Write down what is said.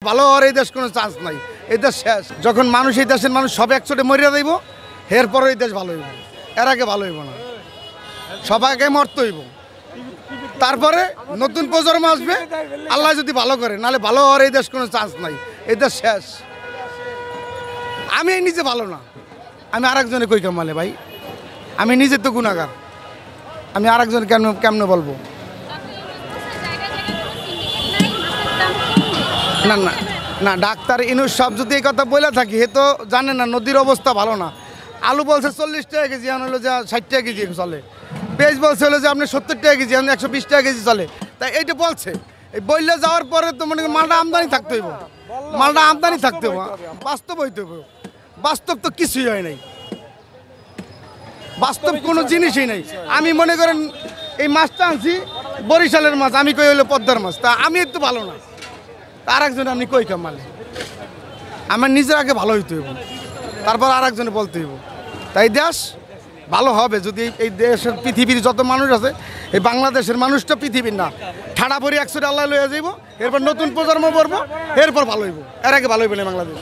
ভালো হওয়ার এই দেশ কোনো চান্স নাই, এই দেশ শেষ। যখন মানুষ এই দেশের মানুষ সব একচোটে মরিয়া দেব, এরপরে এই দেশ ভালো হইব, এর আগে ভালো হইব না, সবাইকে মরতে হইব। তারপরে নতুন প্রজন্ম আসবে, আল্লাহ যদি ভালো করে, নাহলে ভালো হওয়ার এই দেশ কোনো চান্স নাই, এই দেশ শেষ। আমি নিজে ভালো না, আমি আরেকজনে কই কামালে ভাই, আমি নিজে তো গুনাহগার, আমি আরেকজন কেমনে বলবো? না না না, ডাক্তার ইনুস সব যদি এই কথা বলে থাকি, হে তো জানে না নদীর অবস্থা ভালো না। আলু বলছে 40 টাকা কেজি, এখন হলো যে 60 টাকা কেজি চলে। পেঁয়াজ বলছে হলো যে আপনি 70 টাকা কেজি, এখন 120 টাকা কেজি চলে। তাই এইটা বলছে, এই বললে যাওয়ার পরে তো মনে মালটা আমদানি থাকতে হইব, মালটা আমদানি থাকতে হইব, বাস্তব হইতে হইব। বাস্তব তো কিছুই হয় নাই, বাস্তব কোনো জিনিসই নেই। আমি মনে করেন এই মাছটা আনছি বরিশালের মাছ, আমি কই হইলো পদ্মার মাছ, তা আমি একটু ভালো না, আর একজন আপনি কই কামালে? আমার নিজের আগে ভালো হইতে হইব, তারপর আর একজনে বলতে হইব। তাই দেশ ভালো হবে যদি এই দেশের পৃথিবীর যত মানুষ আছে, এই বাংলাদেশের মানুষটা পৃথিবীর না, ঠাড়া পরি একশো আল্লাহ লইয়া যাইব, এরপর নতুন প্রজন্ম পড়বো, এরপর ভালো হইব, এর আগে ভালো হইব না বাংলাদেশ।